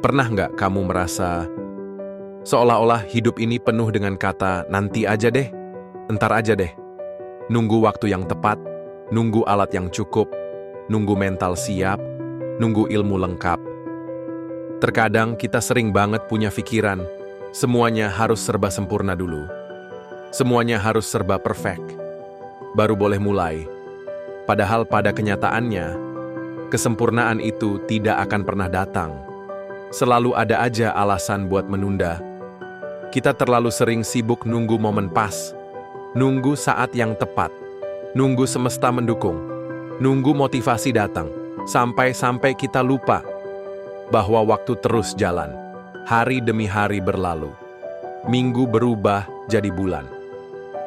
Pernah nggak kamu merasa seolah-olah hidup ini penuh dengan kata nanti aja deh, entar aja deh, nunggu waktu yang tepat, nunggu alat yang cukup, nunggu mental siap, nunggu ilmu lengkap. Terkadang kita sering banget punya pikiran, semuanya harus serba sempurna dulu. Semuanya harus serba perfect, baru boleh mulai. Padahal pada kenyataannya, kesempurnaan itu tidak akan pernah datang. Selalu ada aja alasan buat menunda. Kita terlalu sering sibuk nunggu momen pas, nunggu saat yang tepat, nunggu semesta mendukung, nunggu motivasi datang, sampai kita lupa bahwa waktu terus jalan. Hari demi hari berlalu. Minggu berubah jadi bulan.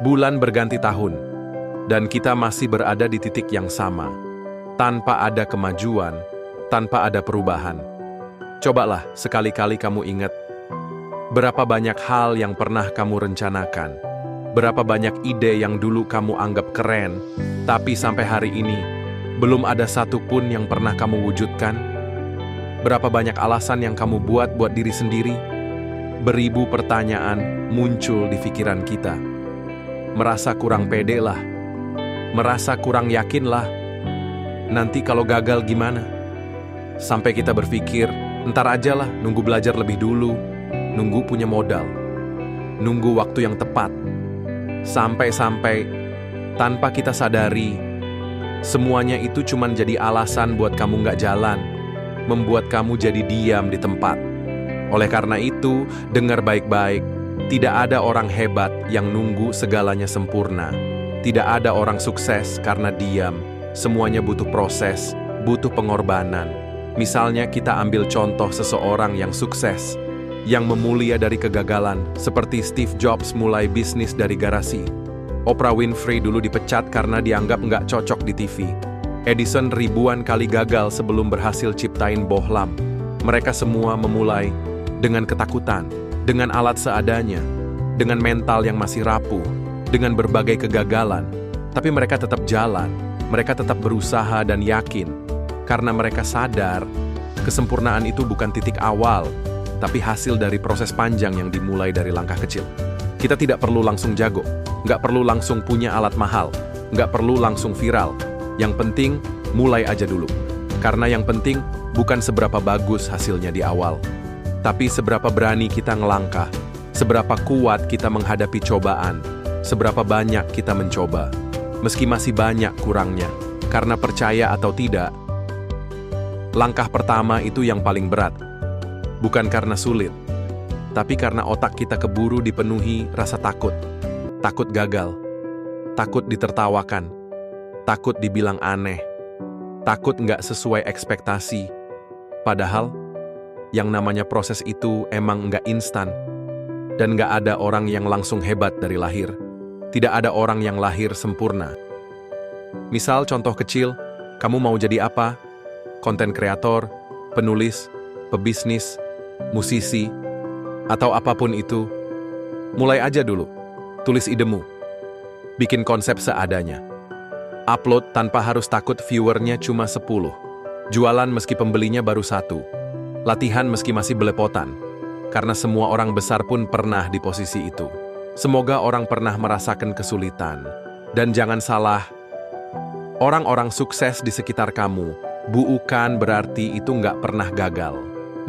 Bulan berganti tahun. Dan kita masih berada di titik yang sama. Tanpa ada kemajuan, tanpa ada perubahan. Cobalah sekali-kali kamu ingat berapa banyak hal yang pernah kamu rencanakan. Berapa banyak ide yang dulu kamu anggap keren, tapi sampai hari ini belum ada satupun yang pernah kamu wujudkan. Berapa banyak alasan yang kamu buat diri sendiri. Beribu pertanyaan muncul di pikiran kita. Merasa kurang pede lah. Merasa kurang yakin lah. Nanti kalau gagal gimana? Sampai kita berpikir, entar aja lah, nunggu belajar lebih dulu, nunggu punya modal, nunggu waktu yang tepat. Sampai-sampai, tanpa kita sadari, semuanya itu cuma jadi alasan buat kamu nggak jalan, membuat kamu jadi diam di tempat. Oleh karena itu, dengar baik-baik, tidak ada orang hebat yang nunggu segalanya sempurna. Tidak ada orang sukses karena diam, semuanya butuh proses, butuh pengorbanan. Misalnya kita ambil contoh seseorang yang sukses, yang memulia dari kegagalan, seperti Steve Jobs mulai bisnis dari garasi. Oprah Winfrey dulu dipecat karena dianggap nggak cocok di TV. Edison ribuan kali gagal sebelum berhasil ciptain bohlam. Mereka semua memulai dengan ketakutan, dengan alat seadanya, dengan mental yang masih rapuh, dengan berbagai kegagalan. Tapi mereka tetap jalan, mereka tetap berusaha dan yakin. Karena mereka sadar, kesempurnaan itu bukan titik awal, tapi hasil dari proses panjang yang dimulai dari langkah kecil. Kita tidak perlu langsung jago, nggak perlu langsung punya alat mahal, nggak perlu langsung viral. Yang penting, mulai aja dulu. Karena yang penting, bukan seberapa bagus hasilnya di awal, tapi seberapa berani kita ngelangkah, seberapa kuat kita menghadapi cobaan, seberapa banyak kita mencoba, meski masih banyak kurangnya. Karena percaya atau tidak, langkah pertama itu yang paling berat. Bukan karena sulit, tapi karena otak kita keburu dipenuhi rasa takut. Takut gagal, takut ditertawakan, takut dibilang aneh, takut nggak sesuai ekspektasi. Padahal, yang namanya proses itu emang nggak instan. Dan nggak ada orang yang langsung hebat dari lahir. Tidak ada orang yang lahir sempurna. Misal contoh kecil, kamu mau jadi apa? Konten kreator, penulis, pebisnis, musisi, atau apapun itu. Mulai aja dulu. Tulis idemu. Bikin konsep seadanya. Upload tanpa harus takut viewernya cuma 10. Jualan meski pembelinya baru 1. Latihan meski masih belepotan. Karena semua orang besar pun pernah di posisi itu. Semoga orang pernah merasakan kesulitan. Dan jangan salah, orang-orang sukses di sekitar kamu bukan berarti itu nggak pernah gagal.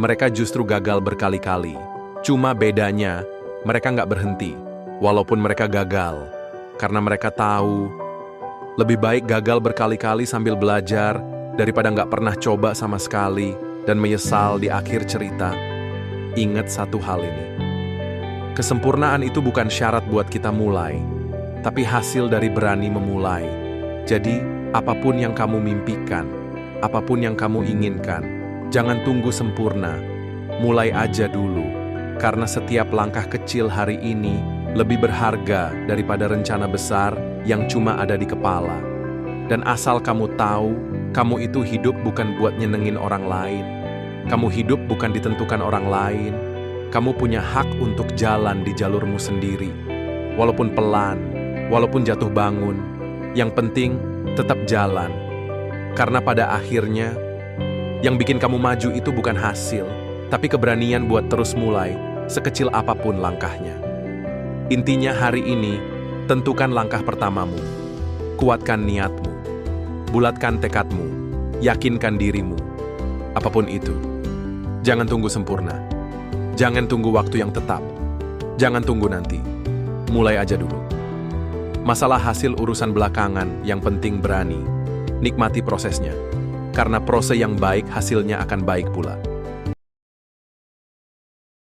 Mereka justru gagal berkali-kali. Cuma bedanya, mereka nggak berhenti. Walaupun mereka gagal. Karena mereka tahu, lebih baik gagal berkali-kali sambil belajar, daripada nggak pernah coba sama sekali, dan menyesal di akhir cerita. Ingat satu hal ini. Kesempurnaan itu bukan syarat buat kita mulai, tapi hasil dari berani memulai. Jadi, apapun yang kamu mimpikan, apapun yang kamu inginkan, jangan tunggu sempurna. Mulai aja dulu, karena setiap langkah kecil hari ini lebih berharga daripada rencana besar yang cuma ada di kepala. Dan asal kamu tahu, kamu itu hidup bukan buat nyenengin orang lain. Kamu hidup bukan ditentukan orang lain. Kamu punya hak untuk jalan di jalurmu sendiri. Walaupun pelan, walaupun jatuh bangun, yang penting tetap jalan. Karena pada akhirnya, yang bikin kamu maju itu bukan hasil, tapi keberanian buat terus mulai, sekecil apapun langkahnya. Intinya hari ini, tentukan langkah pertamamu. Kuatkan niatmu. Bulatkan tekadmu. Yakinkan dirimu. Apapun itu. Jangan tunggu sempurna. Jangan tunggu waktu yang tetap. Jangan tunggu nanti. Mulai aja dulu. Masalah hasil urusan belakangan, yang penting berani. Nikmati prosesnya. Karena proses yang baik hasilnya akan baik pula.